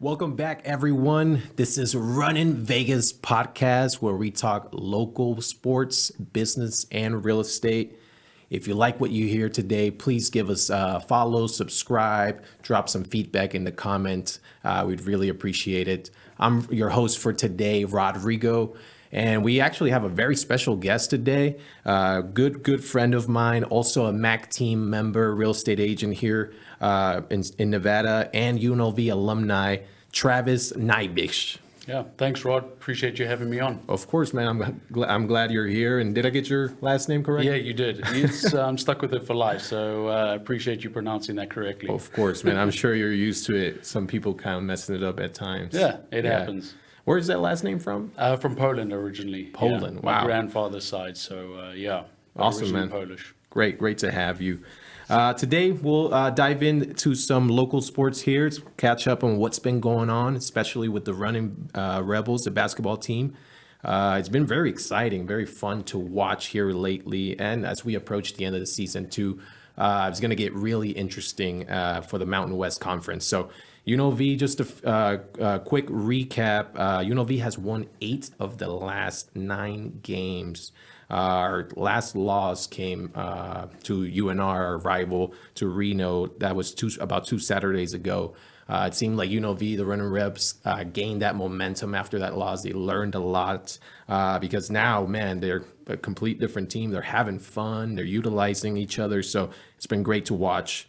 Welcome back, everyone. This is Runnin Vegas podcast where we talk local sports, business, and real estate. If you like what you hear today, please give us a follow, subscribe, drop some feedback in the comments. We'd really appreciate it. I'm your host for today, Rodrigo, and we actually have a very special guest today. Good friend of mine, also a MAC team member, real estate agent here in Nevada, and UNLV alumni, Travis Najbicz. Yeah, thanks, Rod. Appreciate you having me on. Of course, man. I'm glad you're here. And did I get your last name correct? Yeah, you did. I'm stuck with it for life, so I appreciate you pronouncing that correctly. Of course, man. I'm sure you're used to it. Some people kind of messing it up at times. Yeah, it happens. Where's that last name from? From Poland originally. Poland, yeah, wow. My grandfather's side, so yeah. Awesome, man. Polish. Great to have you. Today, we'll dive into some local sports here to catch up on what's been going on, especially with the Runnin Rebels, the basketball team. It's been very exciting, very fun to watch here lately. And as we approach the end of the season, too, it's going to get really interesting for the Mountain West Conference. So, UNLV, just a quick recap. UNLV has won 8 of the last 9 games. Our last loss came to UNR, our rival, to Reno. That was about 2 Saturdays ago. It seemed like UNLV, the Runnin Rebs, gained that momentum after that loss. They learned a lot because now, man, they're a complete different team. They're having fun. They're utilizing each other. So it's been great to watch.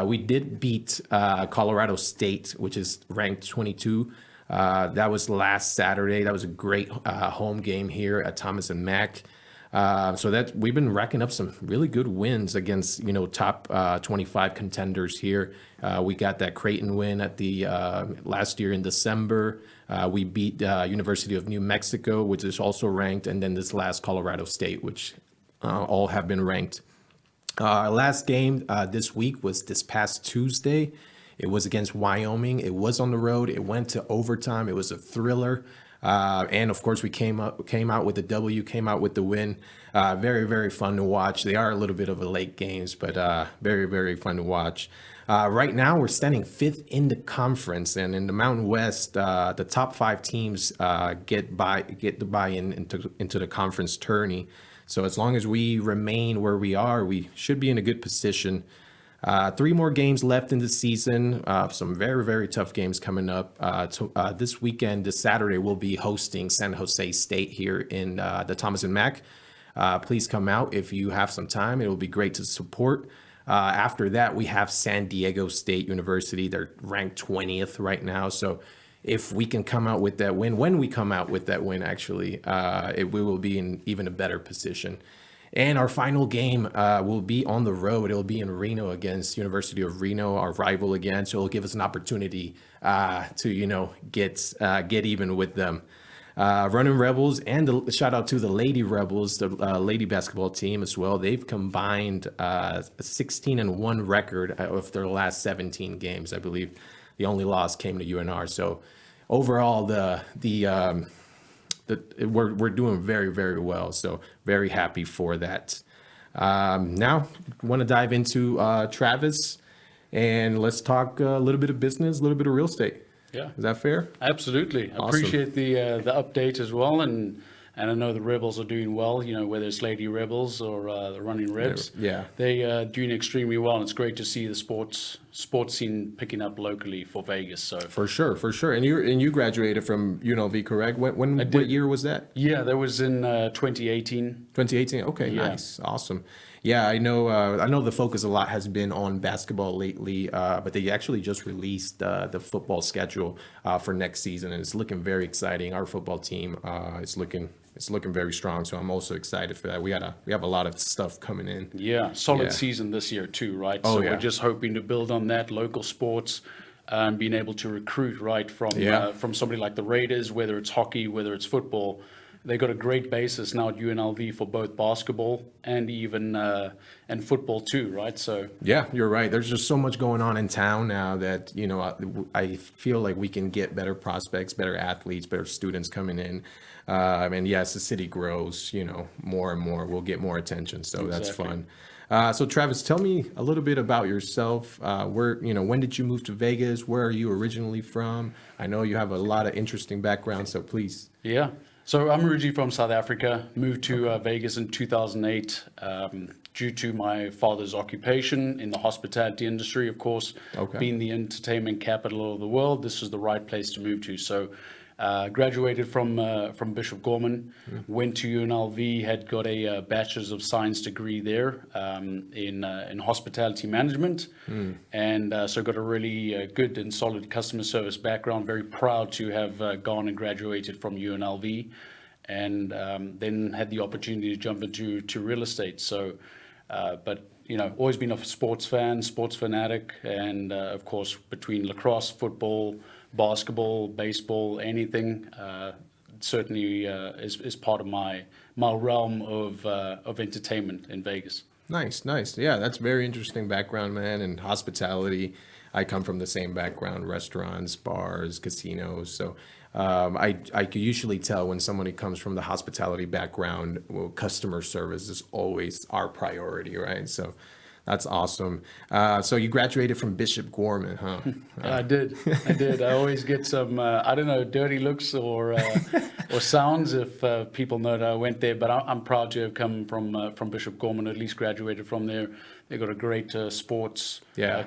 We did beat Colorado State, which is ranked 22. That was last Saturday. That was a great home game here at Thomas and Mack. So that we've been racking up some really good wins against, top 25 contenders here. We got that Creighton win at the last year in December. We beat University of New Mexico, which is also ranked, and then this last Colorado State, which all have been ranked. Our last game this week was this past Tuesday. It was against Wyoming. It was on the road. It went to overtime. It was a thriller. And of course, we came out with the W, came out with the win. Very, very fun to watch. They are a little bit of a late games, but very, very fun to watch. Right now, we're standing 5th in the conference, and in the Mountain West, the top 5 teams get the buy-in into the conference tourney. So as long as we remain where we are, we should be in a good position. 3 more games left in the season. Some very, very tough games coming up. This weekend, this Saturday, we'll be hosting San Jose State here in the Thomas and Mack. Please come out if you have some time. It will be great to support. After that, we have San Diego State University. They're ranked 20th right now. So if we can come out with that win, when we come out with that win, actually, we will be in even a better position. And our final game will be on the road. It'll be in Reno against University of Reno, our rival again. So it'll give us an opportunity to, get even with them. Runnin Rebels, and shout out to the Lady Rebels, the lady basketball team as well. They've combined a 16-1 record of their last 17 games. I believe the only loss came to UNR. So overall, we're doing very, very well. So very happy for that. Now, want to dive into Travis, and let's talk a little bit of business, a little bit of real estate. Yeah. Is that fair? Absolutely. Awesome. Appreciate the update as well, and I know the Rebels are doing well, whether it's Lady Rebels or the Running Rebs. Yeah. They are doing extremely well, and it's great to see the sports scene picking up locally for Vegas. So For sure. And you graduated from UNLV, correct? What year was that? yeah, that was in 2018. 2018. Okay, Yeah. Nice, awesome. Yeah, I know the focus a lot has been on basketball lately, but they actually just released the football schedule for next season, and it's looking very exciting. Our football team is looking very strong, so I'm also excited for that. We have a lot of stuff coming in. Yeah, solid Yeah. season this year too, right? Oh, So yeah. we're just hoping to build on that local sports, being able to recruit right from somebody like the Raiders, whether it's hockey, whether it's football. They got a great basis now at UNLV for both basketball and even and football too, right? So Yeah, you're right. There's just so much going on in town now that, I feel like we can get better prospects, better athletes, better students coming in. And yes, the city grows, more and more. We'll get more attention. So that's Exactly. fun. So Travis, tell me a little bit about yourself. When did you move to Vegas? Where are you originally from? I know you have a lot of interesting background, so please. Yeah. So I'm originally from South Africa, moved to Vegas in 2008 due to my father's occupation in the hospitality industry, of course. Okay. Being the entertainment capital of the world, this was the right place to move to. So graduated from Bishop Gorman, went to UNLV, had got a Bachelor's of Science degree there in hospitality management, and so got a really good and solid customer service background. Very proud to have gone and graduated from UNLV, and then had the opportunity to jump into real estate. So, but always been a sports fan, sports fanatic, and of course between lacrosse, football, basketball, baseball, anything, certainly is part of my realm of entertainment in Vegas. Nice, nice. Yeah, that's very interesting background, man. And hospitality, I come from the same background: restaurants, bars, casinos. So I could usually tell when somebody comes from the hospitality background. Well, customer service is always our priority, right? So that's awesome. So you graduated from Bishop Gorman, huh? I did. I always get some, I don't know, dirty looks or sounds if people know that I went there. But I'm proud to have come from Bishop Gorman, at least graduated from there. They got a great sports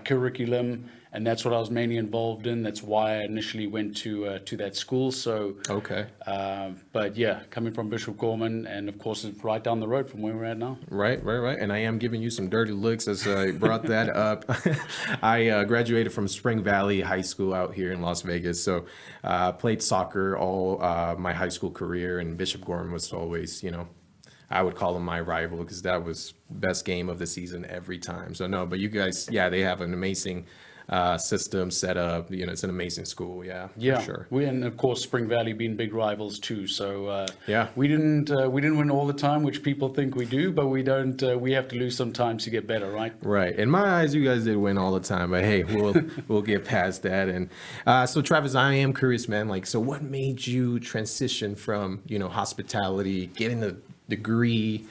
curriculum, and that's what I was mainly involved in. That's why I initially went to that school. So Okay. but yeah, coming from Bishop Gorman, and of course it's right down the road from where we're at now. Right. And I am giving you some dirty looks as I brought that up. I graduated from Spring Valley High School out here in Las Vegas. So played soccer all my high school career, and Bishop Gorman was always, I would call him my rival because that was best game of the season every time. So no, but you guys, they have an amazing system set up. It's an amazing school. Yeah, Yeah, for sure. and of course Spring Valley being big rivals too. So Yeah. we didn't win all the time, which people think we do, but we don't. We have to lose sometimes to get better, right? Right. In my eyes, you guys did win all the time, but hey, we'll get past that. And so, Travis, I am curious, man. Like, so what made you transition from hospitality, getting a degree,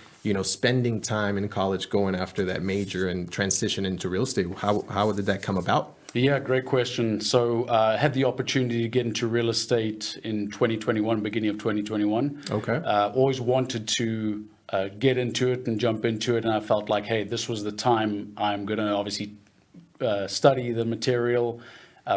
spending time in college, going after that major, and transition into real estate? How did that come about? Yeah, great question. So I had the opportunity to get into real estate in 2021, beginning of 2021. Okay. Always wanted to get into it and jump into it, and I felt like, hey, this was the time. I'm going to obviously study the material,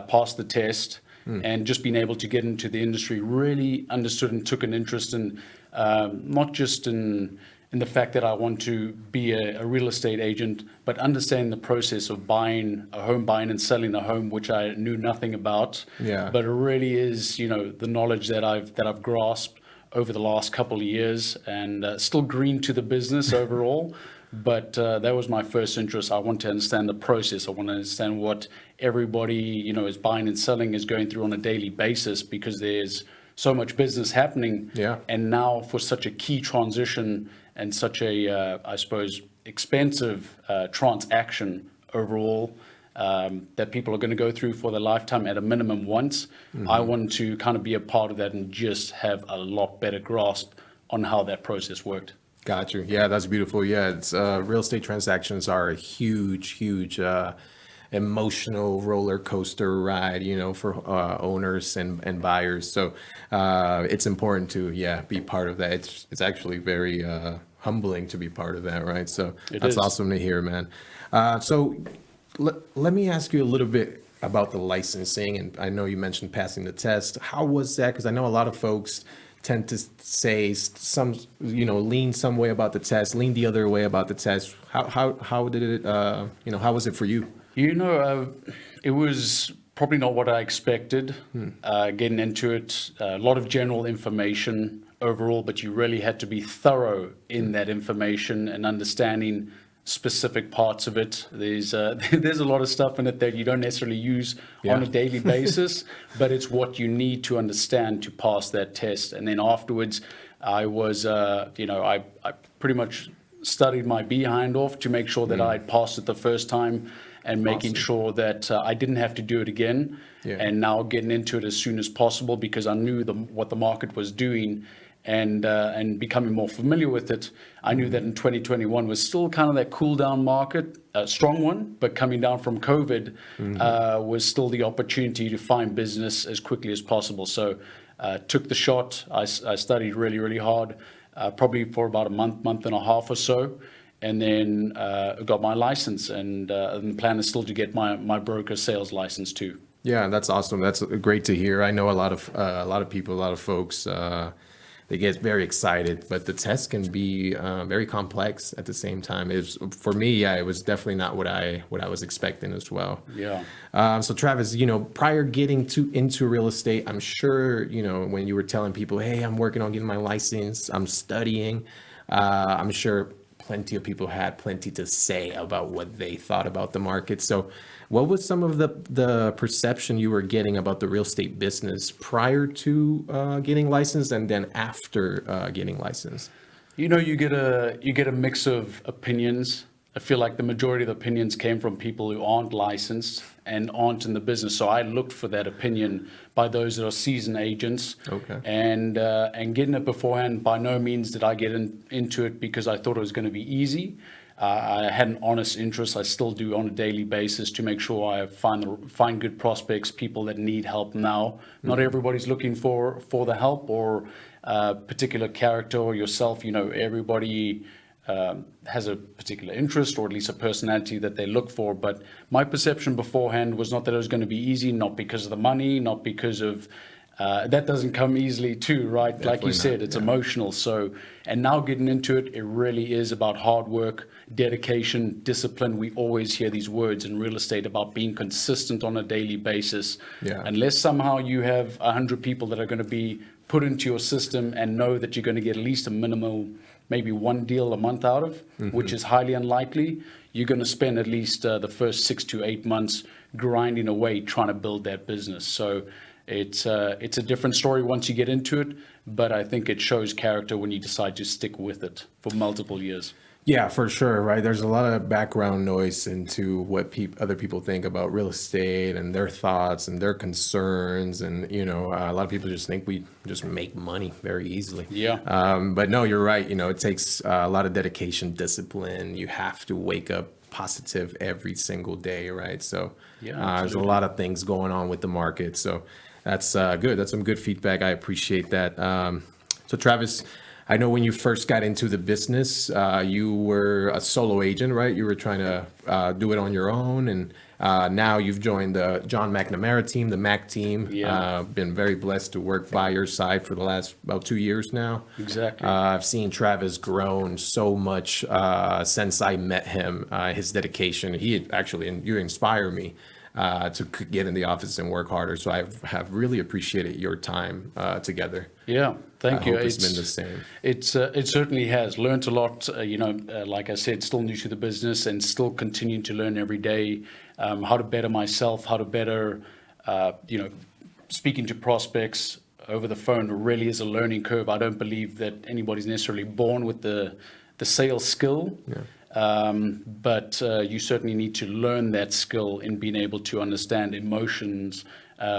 pass the test, and just being able to get into the industry, really understood and took an interest in not just in the fact that I want to be a real estate agent, but understand the process of buying and selling a home, which I knew nothing about. Yeah. But it really is, the knowledge that I've grasped over the last couple of years, and still green to the business overall. But that was my first interest. I want to understand the process. I want to understand what everybody, is buying and selling is going through on a daily basis, because there's so much business happening. Yeah. And now for such a key transition and such a, I suppose, expensive transaction overall that people are going to go through for their lifetime at a minimum once, I want to kind of be a part of that and just have a lot better grasp on how that process worked. Got you. Yeah, that's beautiful. Yeah, it's real estate transactions are a huge emotional roller coaster ride, for owners and buyers. So it's important to be part of that. It's actually very humbling to be part of that, right? So that's awesome to hear, man. So let me ask you a little bit about the licensing, and I know you mentioned passing the test. How was that? Because I know a lot of folks tend to say some, lean some way about the test, lean the other way about the test. How did it, how was it for you? It was probably not what I expected getting into it. A lot of general information overall, but you really had to be thorough in that information and understanding specific parts of it. There's a lot of stuff in it that you don't necessarily use on a daily basis, but it's what you need to understand to pass that test. And then afterwards, I was, I pretty much studied my behind off to make sure that I had passed it the first time, and making sure that I didn't have to do it again. And now getting into it as soon as possible, because I knew what the market was doing. and becoming more familiar with it, I knew that in 2021 was still kind of that cool down market, a strong one, but coming down from COVID was still the opportunity to find business as quickly as possible. So took the shot. I studied really, really hard, probably for about a month and a half or so, and then got my license. And the plan is still to get my broker sales license too. Yeah, that's awesome. That's great to hear. I know a lot of people, a lot of folks, they get very excited, but the test can be very complex at the same time. For me, yeah, it was definitely not what I was expecting as well. Yeah. So Travis, prior getting into real estate, I'm sure, when you were telling people, hey, I'm working on getting my license, I'm studying, I'm sure plenty of people had plenty to say about what they thought about the market. So what was some of the perception you were getting about the real estate business prior to getting licensed and then after getting licensed? You get a mix of opinions. I feel like the majority of the opinions came from people who aren't licensed and aren't in the business. So I looked for that opinion by those that are seasoned agents. Okay. And getting it beforehand, by no means did I get into it because I thought it was going to be easy. I had an honest interest. I still do on a daily basis to make sure I find good prospects, people that need help now. Not everybody's looking for the help or particular character or yourself. Everybody has a particular interest or at least a personality that they look for. But my perception beforehand was not that it was going to be easy, not because of the money, not because of that doesn't come easily too, right? Definitely like you said, it's emotional. So, and now getting into it, it really is about hard work, dedication, discipline. We always hear these words in real estate about being consistent on a daily basis. Yeah. Unless somehow you have 100 people that are going to be put into your system and know that you're going to get at least a minimal, maybe one deal a month out of, which is highly unlikely, you're going to spend at least the first 6 to 8 months grinding away trying to build that business. So it's a different story once you get into it, but I think it shows character when you decide to stick with it for multiple years. Yeah, for sure, right? There's a lot of background noise into what other people think about real estate and their thoughts and their concerns. And, a lot of people just think we just make money very easily. Yeah. But no, you're right. It takes a lot of dedication, discipline. You have to wake up positive every single day, right? So there's a lot of things going on with the market. So that's good. That's some good feedback. I appreciate that. So Travis, I know when you first got into the business, you were a solo agent, right? You were trying to do it on your own, and now you've joined the John McNamara team, the MAC team. Yeah. Been very blessed to work by your side for the last about 2 years now. Exactly. I've seen Travis grown so much since I met him. His dedication, you inspire me to get in the office and work harder. So I have really appreciated your time together. Yeah, thank you. It's been the same. It certainly has. Learned a lot. Like I said, still new to the business and still continuing to learn every day how to better myself, how to better, speaking to prospects over the phone really is a learning curve. I don't believe that anybody's necessarily born with the sales skill. Yeah. But you certainly need to learn that skill in being able to understand emotions,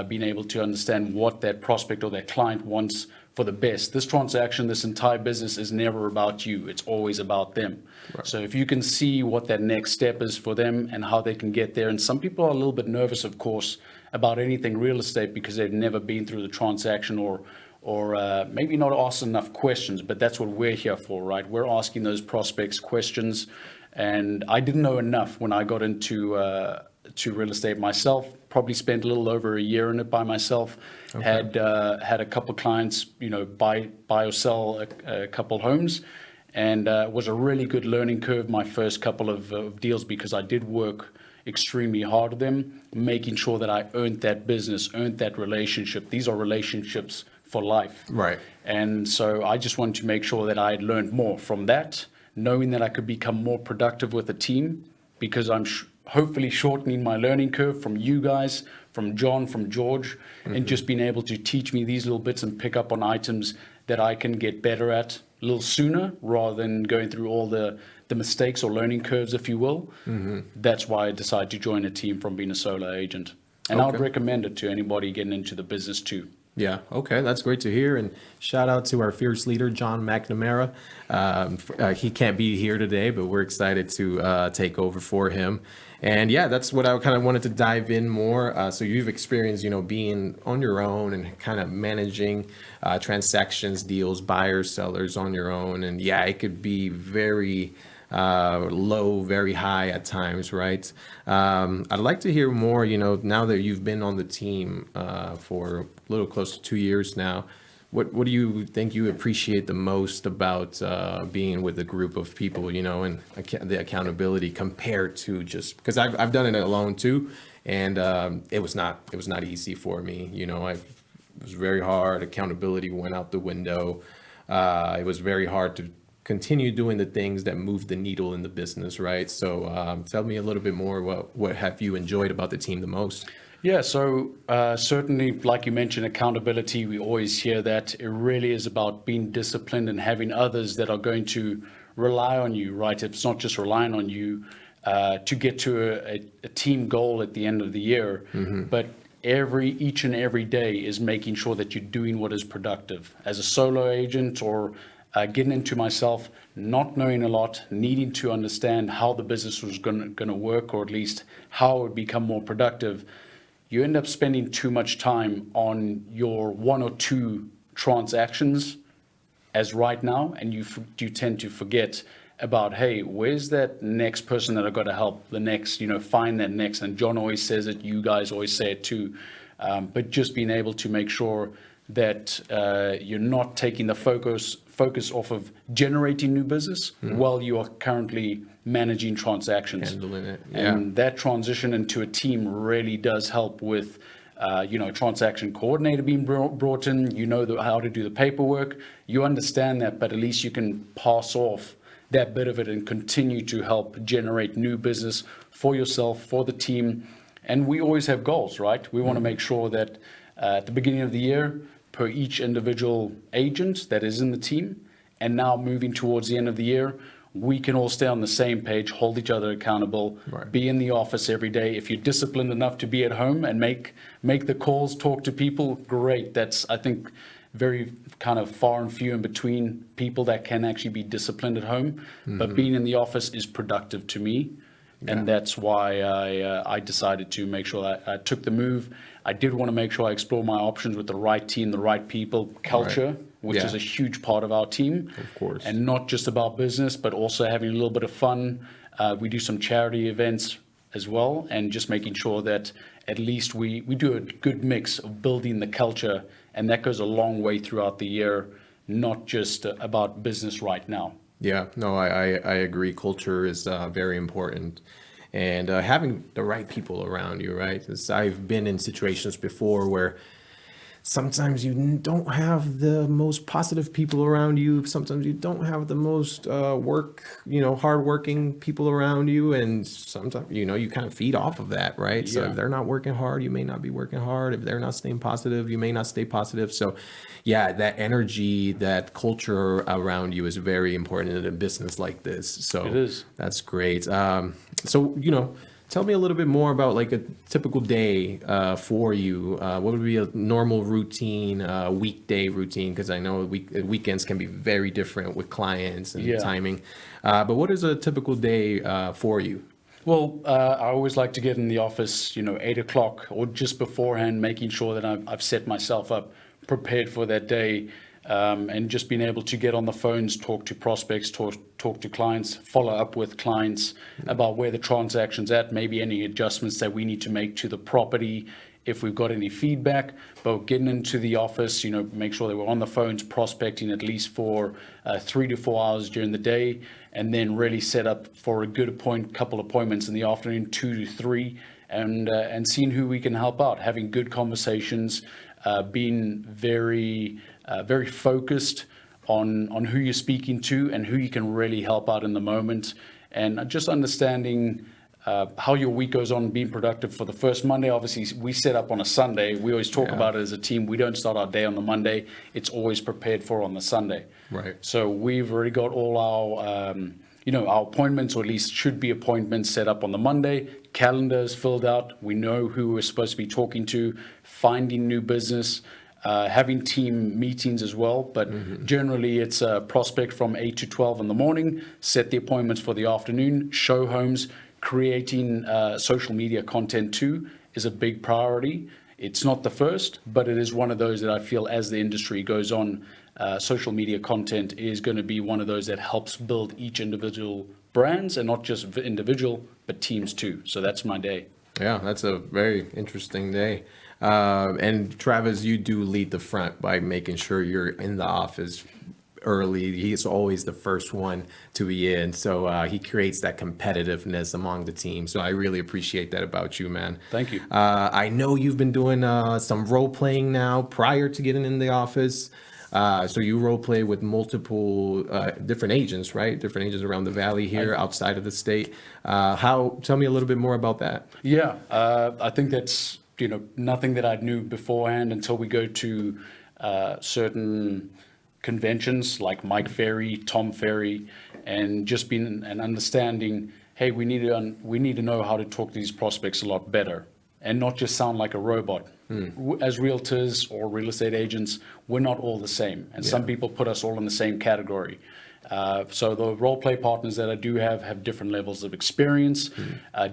being able to understand what that prospect or that client wants for the best. This transaction, this entire business is never about you. It's always about them. Right. So if you can see what that next step is for them and how they can get there. And some people are a little bit nervous, of course, about anything real estate because they've never been through the transaction or maybe not asked enough questions, but that's what we're here for, right? We're asking those prospects questions. And I didn't know enough when I got into to real estate myself. Probably spent a little over a year in it by myself. Okay. Had a couple clients, buy or sell a couple homes, and it was a really good learning curve. My first couple of deals because I did work extremely hard with them, making sure that I earned that business, earned that relationship. These are relationships for life. Right. And so I just wanted to make sure that I had learned more from that, knowing that I could become more productive with a team because I'm hopefully shortening my learning curve from you guys, from John, from George, and just being able to teach me these little bits and pick up on items that I can get better at a little sooner rather than going through all the mistakes or learning curves, if you will. That's why I decided to join a team from being a solo agent. And I would recommend it to anybody getting into the business too. Yeah. Okay. That's great to hear. And shout out to our fierce leader, John McNamara. He can't be here today, but we're excited to take over for him. And yeah, that's what I kind of wanted to dive in more. So you've experienced, being on your own and kind of managing transactions, deals, buyers, sellers on your own. And yeah, it could be very low, very high at times, right? I'd like to hear more, now that you've been on the team for a little close to 2 years now. What do you think you appreciate the most about being with a group of people, and the accountability compared to just because I've done it alone too, and it was not easy for me. It was very hard. Accountability went out the window. It was very hard to continue doing the things that move the needle in the business, right? So tell me a little bit more. What have you enjoyed about the team the most? Yeah, so certainly, like you mentioned, accountability, we always hear that. It really is about being disciplined and having others that are going to rely on you, right? It's not just relying on you to get to a team goal at the end of the year, but each and every day is making sure that you're doing what is productive. As a solo agent or getting into myself, not knowing a lot, needing to understand how the business was going to work, or at least how it would become more productive, you end up spending too much time on your one or two transactions as right now, and you tend to forget about, hey, where's that next person that I've got to help, the next, find that next. And John always says it, you guys always say it too, but just being able to make sure that you're not taking the focus off of generating new business while you are currently managing transactions. Handling it. Yeah. And that transition into a team really does help with, transaction coordinator being brought in. How to do the paperwork. You understand that, but at least you can pass off that bit of it and continue to help generate new business for yourself, for the team. And we always have goals, right? We want to make sure that at the beginning of the year, per each individual agent that is in the team, and now moving towards the end of the year, we can all stay on the same page, hold each other accountable, Right. Be in the office every day. If you're disciplined enough to be at home and make the calls, talk to people, great. That's, I think, very kind of far and few in between people that can actually be disciplined at home. But being in the office is productive to me. And that's why I decided to make sure that I took the move. I did want to make sure I explore my options with the right team, the right people, culture, Right. which Yeah. is a huge part of our team. Of course. And not just about business, but also having a little bit of fun. We do some charity events as well, and just making sure that at least we do a good mix of building the culture, and that goes a long way throughout the year, not just about business right now. Yeah, no, I agree. Culture is very important. And having the right people around you, right? 'Cause I've been in situations before where sometimes you don't have the most positive people around you. Sometimes you don't have the most hardworking people around you. And sometimes, you kind of feed off of that, right? So Yeah. if they're not working hard, you may not be working hard. If they're not staying positive, you may not stay positive. So yeah, that energy, that culture around you is very important in a business like this. So It is. that's great. So, tell me a little bit more about like a typical day for you. What would be a normal routine, weekday routine? Because I know weekends can be very different with clients and Yeah. timing. But what is a typical day for you? Well, I always like to get in the office, 8 o'clock or just beforehand, making sure that I've set myself up, prepared for that day, and just being able to get on the phones, talk to prospects, talk to clients, follow up with clients about where the transaction's at, maybe any adjustments that we need to make to the property, if we've got any feedback. But getting into the office, make sure that we're on the phones, prospecting at least for 3 to 4 hours during the day, and then really set up for a good couple appointments in the afternoon, 2 to 3, and seeing who we can help out, having good conversations, being very focused on who you're speaking to and who you can really help out in the moment, and just understanding how your week goes on, being productive for the first Monday. Obviously, we set up on a Sunday. We always talk about it as a team. We don't start our day on the Monday. It's always prepared for on the Sunday. Right. So we've already got all our our appointments, or at least should be appointments, set up on the Monday. Calendars filled out. We know who we're supposed to be talking to, finding new business. having team meetings as well. But generally, it's a prospect from 8 to 12 in the morning, set the appointments for the afternoon, show homes, creating social media content too is a big priority. It's not the first, but it is one of those that I feel as the industry goes on, social media content is going to be one of those that helps build each individual brands, and not just individual, but teams too. So that's my day. Yeah, that's a very interesting day. And Travis, you do lead the front by making sure you're in the office early. He's always the first one to be in. So he creates that competitiveness among the team. So I really appreciate that about you, man. Thank you. I know you've been doing some role playing now prior to getting in the office. So you role play with multiple different agents, right? Different agents around the valley here, outside of the state. Tell me a little bit more about that. Yeah, I think that's nothing that I knew beforehand until we go to certain conventions like Mike Ferry, Tom Ferry, and just being an understanding. Hey, we need to know how to talk to these prospects a lot better, and not just sound like a robot. As realtors or real estate agents, we're not all the same, and some people put us all in the same category. So the role play partners that I do have different levels of experience,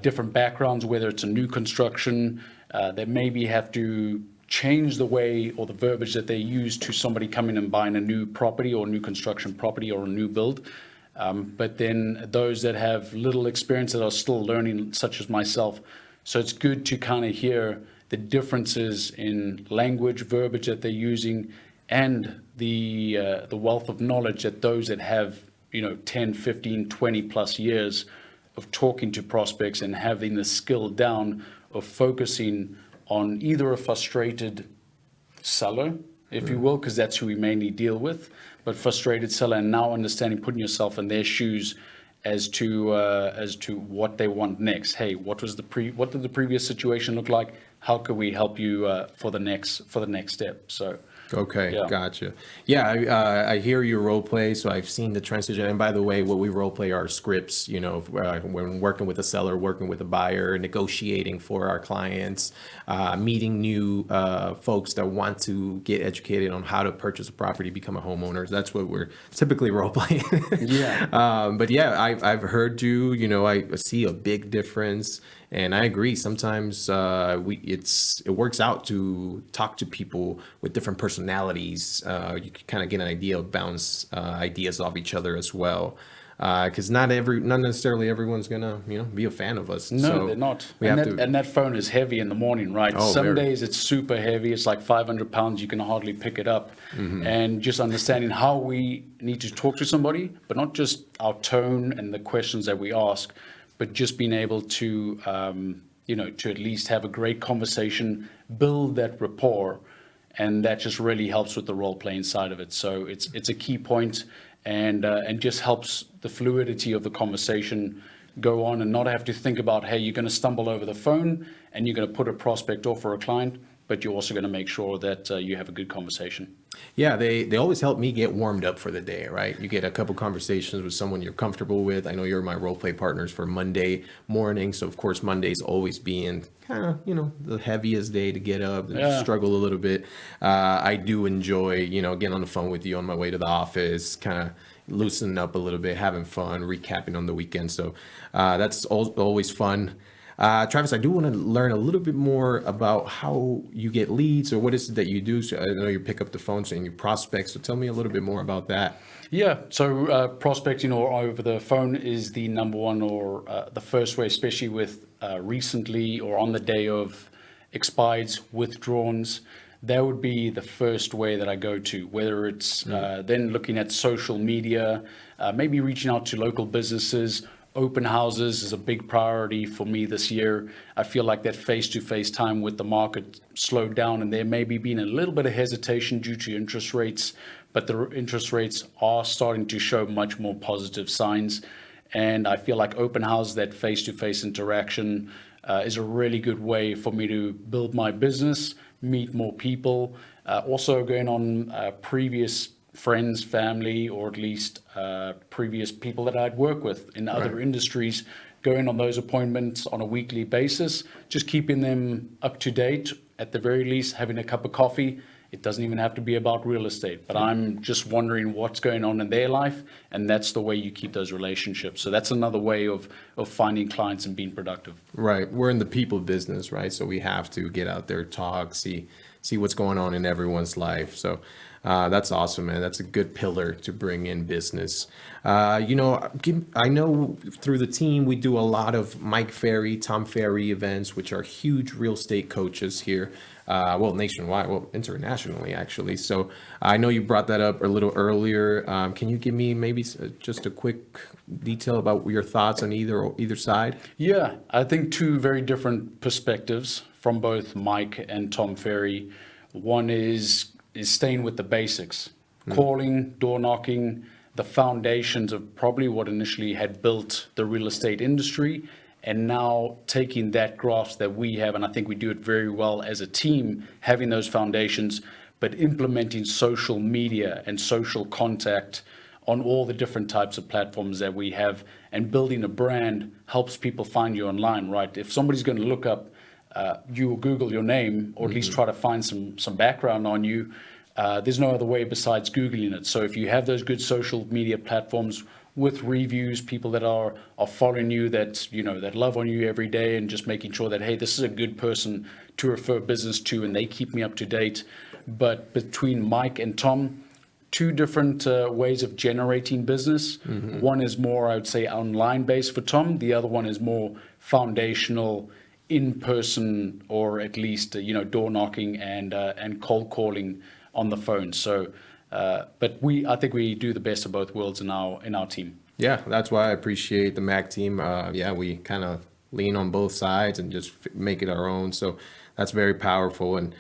different backgrounds, whether it's a new construction, that maybe have to change the way or the verbiage that they use to somebody coming and buying a new property or new construction property or a new build. But then those that have little experience that are still learning, such as myself. So it's good to kind of hear the differences in language, verbiage that they're using, and the wealth of knowledge that those that have 10, 15, 20 plus years of talking to prospects and having the skill down of focusing on either a frustrated seller, if you will, because that's who we mainly deal with, but frustrated seller, and now understanding, putting yourself in their shoes as to what they want next. Hey, what did the previous situation look like? How can we help you for the next step? So. Okay, Yeah. gotcha. Yeah, I hear you role play, so I've seen the transition. And by the way, what we role play are scripts, when working with a seller, working with a buyer, negotiating for our clients, meeting new folks that want to get educated on how to purchase a property, become a homeowner. That's what we're typically role playing. Yeah. But yeah, I've heard you, I see a big difference. And I agree. Sometimes it works out to talk to people with different personalities. You can kind of get an idea of bounce ideas off each other as well. Because not necessarily everyone's gonna be a fan of us. No, So they're not. We have to. And that phone is heavy in the morning, right? Oh, Some very. days it's super heavy. It's like 500 pounds. You can hardly pick it up. And just understanding how we need to talk to somebody, but not just our tone and the questions that we ask, but just being able to, to at least have a great conversation, build that rapport, and that just really helps with the role playing side of it. So it's a key point, and just helps the fluidity of the conversation go on, and not have to think about, hey, you're going to stumble over the phone and you're going to put a prospect off for a client, but you're also going to make sure that you have a good conversation. Yeah, they always help me get warmed up for the day, right? You get a couple conversations with someone you're comfortable with. I know you're my role play partners for Monday morning, so of course Monday's always being kind of, the heaviest day to get up and struggle a little bit. I do enjoy, getting on the phone with you on my way to the office, kind of loosening up a little bit, having fun, recapping on the weekend. So that's always fun. Travis, I do want to learn a little bit more about how you get leads, or what is it that you do. So I know you pick up the phone and you prospect. So tell me a little bit more about that. Yeah, so prospecting or over the phone is the number one, or the first way, especially with recently or on the day of expireds, withdrawns. That would be the first way that I go to, whether it's then looking at social media, maybe reaching out to local businesses. Open houses is a big priority for me this year. I feel like that face-to-face time with the market slowed down, and there may be been a little bit of hesitation due to interest rates, but the interest rates are starting to show much more positive signs. And I feel like open houses, that face-to-face interaction, is a really good way for me to build my business, meet more people, also going on previous friends, family, or at least previous people that I'd worked with in other industries, going on those appointments on a weekly basis, just keeping them up to date, at the very least having a cup of coffee It doesn't even have to be about real estate, but I'm just wondering what's going on in their life, and that's the way you keep those relationships. So that's another way of finding clients and being productive. Right. We're in the people business, right? So we have to get out there, talk, see what's going on in everyone's life. So that's awesome, man. That's a good pillar to bring in business. I know through the team, we do a lot of Mike Ferry, Tom Ferry events, which are huge real estate coaches here. Nationwide, internationally, actually. So I know you brought that up a little earlier. Can you give me maybe just a quick detail about your thoughts on either side? Yeah, I think two very different perspectives from both Mike and Tom Ferry. One is staying with the basics, calling, door knocking, the foundations of probably what initially had built the real estate industry, and now taking that grasp that we have, and I think we do it very well as a team, having those foundations, but implementing social media and social contact on all the different types of platforms that we have, and building a brand helps people find you online, right? If somebody's going to look up you will Google your name, or at least try to find some background on you, there's no other way besides Googling it. So if you have those good social media platforms with reviews, people that are following you, that love on you every day, and just making sure that, hey, this is a good person to refer business to, and they keep me up to date. But between Mike and Tom, two different ways of generating business. One is more, I would say, online based for Tom. The other one is more foundational, in person, or at least door knocking and cold calling on the phone. So, but I think we do the best of both worlds in our team. Yeah, that's why I appreciate the Mac team. We kind of lean on both sides and just make it our own. So that's very powerful. And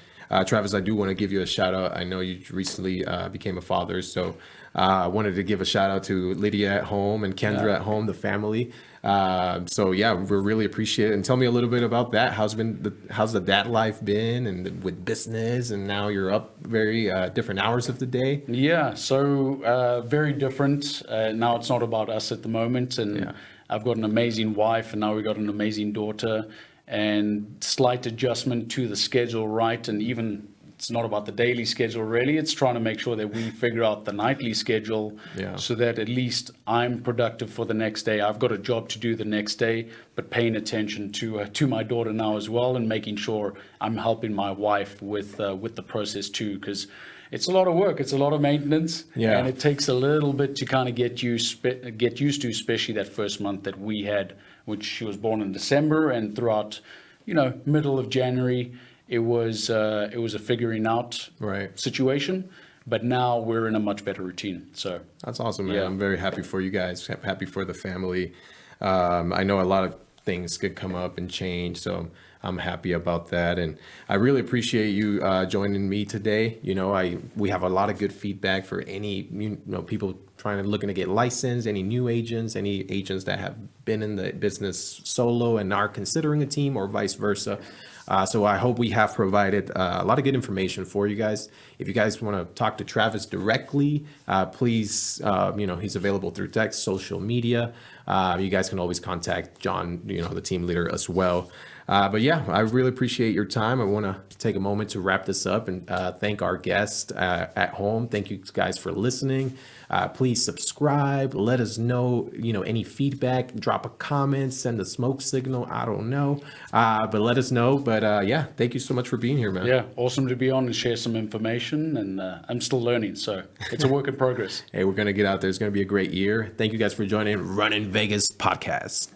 Travis, I do want to give you a shout out. I know you recently became a father, so I wanted to give a shout out to Lydia at home and Kendra at home, the family. We really appreciate it. And tell me a little bit about that. How's the dad life been, and with business, and now you're up very different hours of the day? Yeah, so very different. Now it's not about us at the moment, and I've got an amazing wife, and now we've got an amazing daughter, and slight adjustment to the schedule, right? And even it's not about the daily schedule, really. It's trying to make sure that we figure out the nightly schedule, so that at least I'm productive for the next day. I've got a job to do the next day, but paying attention to my daughter now as well, and making sure I'm helping my wife with the process too, because it's a lot of work. It's a lot of maintenance, and it takes a little bit to kind of get used to, especially that first month that we had, which she was born in December, and throughout, middle of January, it was a figuring out situation, but now we're in a much better routine. So that's awesome, man. I'm very happy for you guys. Happy for the family. I know a lot of things could come up and change, so I'm happy about that. And I really appreciate you joining me today. We have a lot of good feedback for any people looking to get licensed, any new agents, any agents that have been in the business solo and are considering a team, or vice versa. So I hope we have provided a lot of good information for you guys. If you guys want to talk to Travis directly, please, he's available through text, social media. You guys can always contact John, the team leader, as well. I really appreciate your time. I want to take a moment to wrap this up and thank our guests at home. Thank you guys for listening. Please subscribe. Let us know, any feedback. Drop a comment. Send a smoke signal. I don't know, but let us know. But thank you so much for being here, man. Yeah, awesome to be on and share some information. And I'm still learning, so it's a work in progress. Hey, we're gonna get out there. It's gonna be a great year. Thank you guys for joining Runnin Vegas podcast.